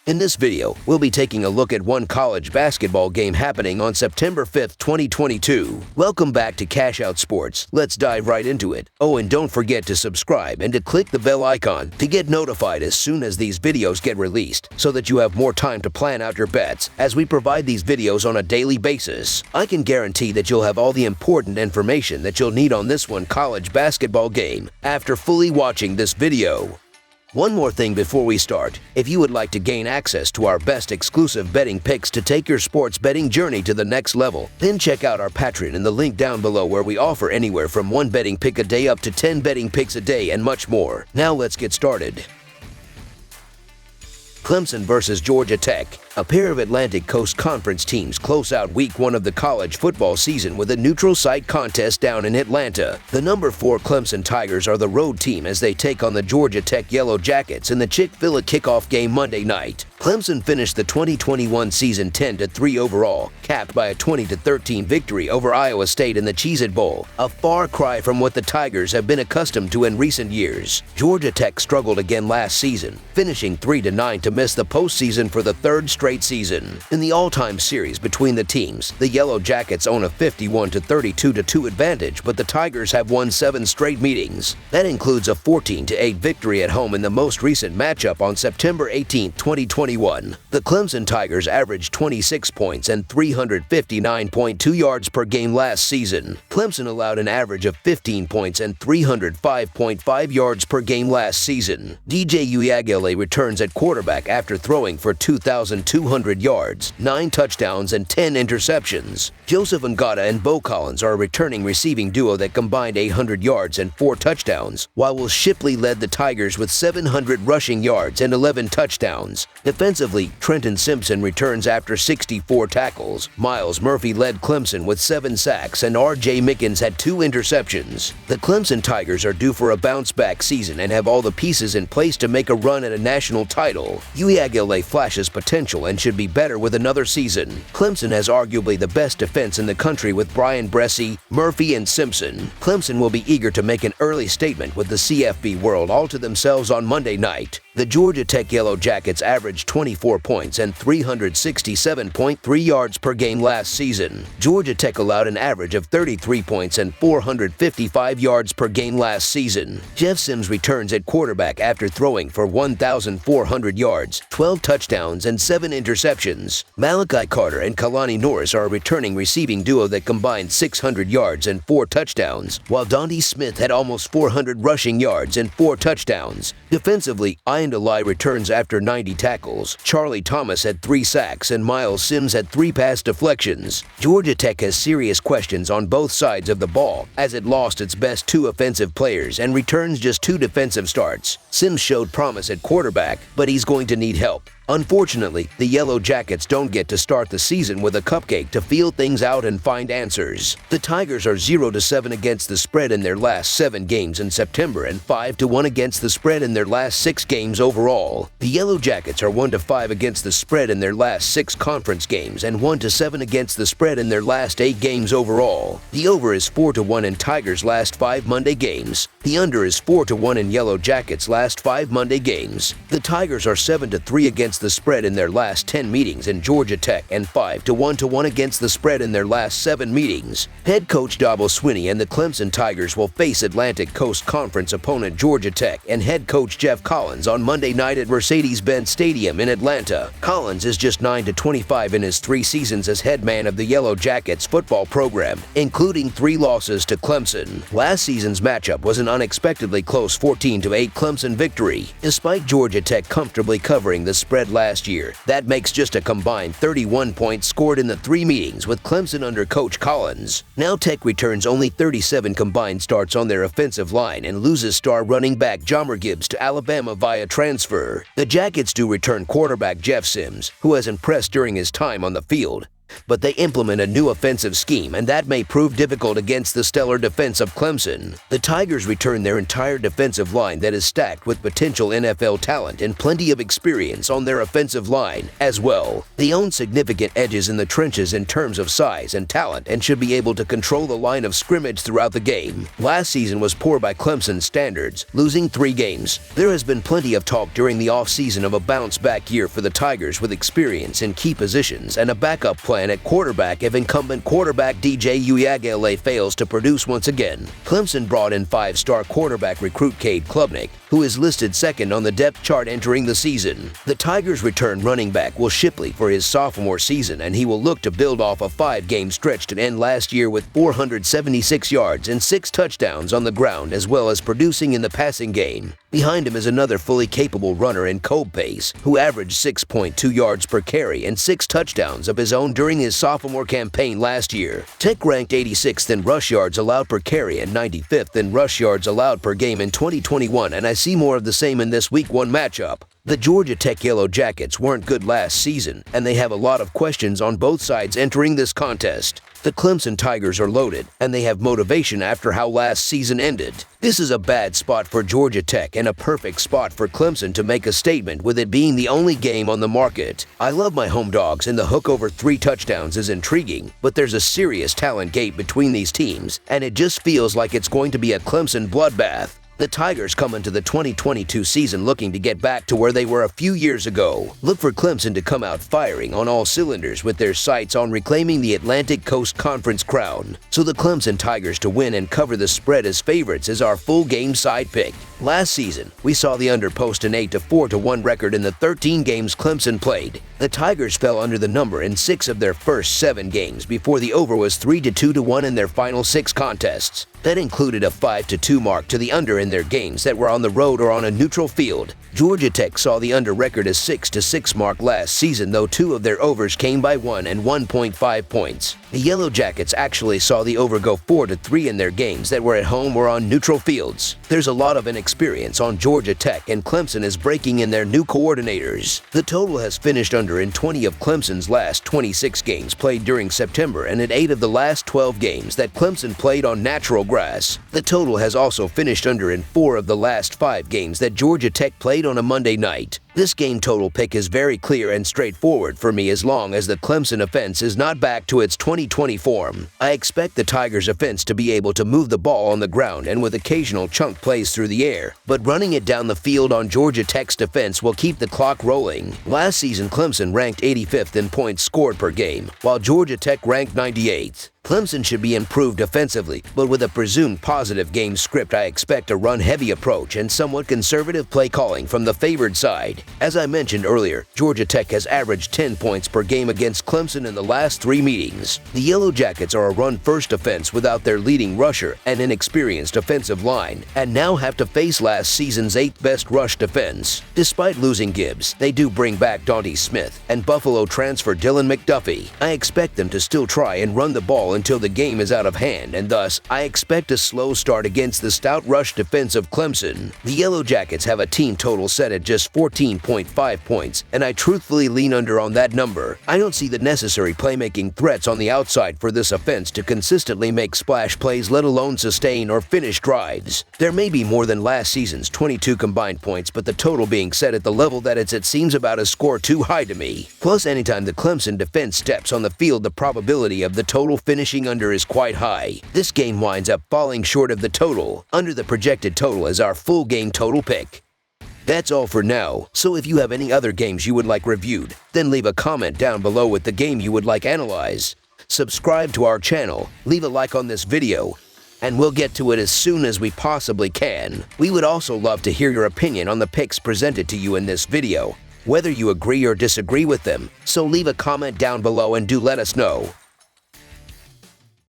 In this video, we'll be taking a look at one college basketball game happening on September 5th, 2022. Welcome back to Cash Out Sports. Let's dive right into it. Oh, and don't forget to subscribe and to click the bell icon to get notified as soon as these videos get released so that you have more time to plan out your bets as we provide these videos on a daily basis. I can guarantee that you'll have all the important information that you'll need on this one college basketball game after fully watching this video. One more thing before we start. If you would like to gain access to our best exclusive betting picks to take your sports betting journey to the next level, then check out our Patreon in the link down below where we offer anywhere from 1 betting pick a day up to 10 betting picks a day and much more. Now let's get started. Clemson versus Georgia Tech. A pair of Atlantic Coast Conference teams close out Week 1 of the college football season with a neutral site contest down in Atlanta. The number 4 Clemson Tigers are the road team as they take on the Georgia Tech Yellow Jackets in the Chick-fil-A kickoff game Monday night. Clemson finished the 2021 season 10-3 overall, capped by a 20-13 victory over Iowa State in the Cheez-It Bowl, a far cry from what the Tigers have been accustomed to in recent years. Georgia Tech struggled again last season, finishing 3-9 to miss the postseason for the third straight season. In the all-time series between the teams, the Yellow Jackets own a 51-32-2 advantage, but the Tigers have won 7 straight meetings. That includes a 14-8 victory at home in the most recent matchup on September 18, 2021. The Clemson Tigers averaged 26 points and 359.2 yards per game last season. Clemson allowed an average of 15 points and 305.5 yards per game last season. DJ Uiagalelei returns at quarterback after throwing for 2,200 yards, 9 touchdowns, and 10 interceptions. Joseph Ngata and Bo Collins are a returning receiving duo that combined 800 yards and 4 touchdowns, while Will Shipley led the Tigers with 700 rushing yards and 11 touchdowns. Defensively, Trenton Simpson returns after 64 tackles. Miles Murphy led Clemson with 7 sacks, and R.J. Mickens had 2 interceptions. The Clemson Tigers are due for a bounce-back season and have all the pieces in place to make a run at a national title. Uiagalelei flashes potential and should be better with another season. Clemson has arguably the best defense in the country with Brian Bresee, Murphy, and Simpson. Clemson will be eager to make an early statement with the CFB world all to themselves on Monday night. The Georgia Tech Yellow Jackets averaged 24 points and 367.3 yards per game last season. Georgia Tech allowed an average of 33 points and 455 yards per game last season. Jeff Sims returns at quarterback after throwing for 1,400 yards, 12 touchdowns, and 7 interceptions. Malachi Carter and Kalani Norris are a returning receiving duo that combined 600 yards and 4 touchdowns, while Dante Smith had almost 400 rushing yards and 4 touchdowns. Defensively, Ayandolai returns after 90 tackles. Charlie Thomas had 3 sacks, and Miles Sims had 3 pass deflections. Georgia Tech has serious questions on both sides of the ball, as it lost its best 2 offensive players and returns just 2 defensive starts. Sims showed promise at quarterback, but he's going to need help. Unfortunately, the Yellow Jackets don't get to start the season with a cupcake to feel things out and find answers. The Tigers are 0-7 against the spread in their last 7 games in September and 5-1 against the spread in their last 6 games overall. The Yellow Jackets are 1-5 against the spread in their last 6 conference games and 1-7 against the spread in their last 8 games overall. The over is 4-1 in Tigers' last 5 Monday games. The under is 4-1 in Yellow Jackets' last 5 Monday games. The Tigers are 7-3 against the spread in their last 10 meetings in Georgia Tech and 5-1 against the spread in their last 7 meetings. Head coach Dabo Swinney and the Clemson Tigers will face Atlantic Coast Conference opponent Georgia Tech and head coach Jeff Collins on Monday night at Mercedes-Benz Stadium in Atlanta. Collins is just 9-25 in his 3 seasons as head man of the Yellow Jackets football program, including 3 losses to Clemson. Last season's matchup was an unexpectedly close 14-8 Clemson victory. Despite Georgia Tech comfortably covering the spread last year, that makes just a combined 31 points scored in the 3 meetings with Clemson under Coach Collins. Now Tech returns only 37 combined starts on their offensive line and loses star running back Jahmyr Gibbs to Alabama via transfer. The Jackets do return quarterback Jeff Sims, who has impressed during his time on the field. but they implement a new offensive scheme, and that may prove difficult against the stellar defense of Clemson. The Tigers return their entire defensive line that is stacked with potential NFL talent and plenty of experience on their offensive line as well. They own significant edges in the trenches in terms of size and talent and should be able to control the line of scrimmage throughout the game. Last season was poor by Clemson's standards, losing 3 games. There has been plenty of talk during the offseason of a bounce-back year for the Tigers with experience in key positions and a backup plan at quarterback if incumbent quarterback DJ Uiagalelei fails to produce once again. Clemson brought in 5-star quarterback recruit Cade Klubnik, who is listed second on the depth chart entering the season. The Tigers return running back Will Shipley for his sophomore season, and he will look to build off a 5-game stretch to end last year with 476 yards and 6 touchdowns on the ground, as well as producing in the passing game. Behind him is another fully capable runner in Kobe Pace, who averaged 6.2 yards per carry and 6 touchdowns of his own during his sophomore campaign last year. Tech ranked 86th in rush yards allowed per carry and 95th in rush yards allowed per game in 2021, and I see more of the same in this Week 1 matchup. The Georgia Tech Yellow Jackets weren't good last season, and they have a lot of questions on both sides entering this contest. The Clemson Tigers are loaded, and they have motivation after how last season ended. This is a bad spot for Georgia Tech and a perfect spot for Clemson to make a statement, with it being the only game on the market. I love my home dogs, and the hook over 3 touchdowns is intriguing, but there's a serious talent gap between these teams, and it just feels like it's going to be a Clemson bloodbath. The Tigers come into the 2022 season looking to get back to where they were a few years ago. Look for Clemson to come out firing on all cylinders with their sights on reclaiming the Atlantic Coast Conference crown. So the Clemson Tigers to win and cover the spread as favorites is our full game side pick. Last season, we saw the under post an 8-4-1 record in the 13 games Clemson played. The Tigers fell under the number in 6 of their first 7 games before the over was 3-2-1 in their final 6 contests. That included a 5-2 mark to the under in their games that were on the road or on a neutral field. Georgia Tech saw the under record as 6-6 mark last season, though 2 of their overs came by 1 and 1.5 points. The Yellow Jackets actually saw the over go 4-3 in their games that were at home or on neutral fields. There's a lot of inexperience on Georgia Tech, and Clemson is breaking in their new coordinators. The total has finished under in 20 of Clemson's last 26 games played during September, and in 8 of the last 12 games that Clemson played on natural grass. The total has also finished under in 4 of the last 5 games that Georgia Tech played on a Monday night. This game total pick is very clear and straightforward for me as long as the Clemson offense is not back to its 2020 form. I expect the Tigers offense to be able to move the ball on the ground and with occasional chunk plays through the air, but running it down the field on Georgia Tech's defense will keep the clock rolling. Last season, Clemson ranked 85th in points scored per game, while Georgia Tech ranked 98th. Clemson should be improved offensively, but with a presumed positive game script, I expect a run-heavy approach and somewhat conservative play calling from the favored side. As I mentioned earlier, Georgia Tech has averaged 10 points per game against Clemson in the last 3 meetings. The Yellow Jackets are a run-first offense without their leading rusher and inexperienced offensive line, and now have to face last season's 8th-best rush defense. Despite losing Gibbs, they do bring back Dante Smith and Buffalo transfer Dylan McDuffie. I expect them to still try and run the ball until the game is out of hand, and thus, I expect a slow start against the stout rush defense of Clemson. The Yellow Jackets have a team total set at just 14.5 points, and I truthfully lean under on that number. I don't see the necessary playmaking threats on the outside for this offense to consistently make splash plays, let alone sustain or finish drives. There may be more than last season's 22 combined points, but the total being set at the level that it seems about a score too high to me. Plus, anytime the Clemson defense steps on the field, the probability of the total finishing under is quite high. This game winds up falling short of the total. Under the projected total is our full game total pick. That's all for now, so if you have any other games you would like reviewed, then leave a comment down below with the game you would like analyzed. Subscribe to our channel, leave a like on this video, and we'll get to it as soon as we possibly can. We would also love to hear your opinion on the picks presented to you in this video, whether you agree or disagree with them, so leave a comment down below and do let us know.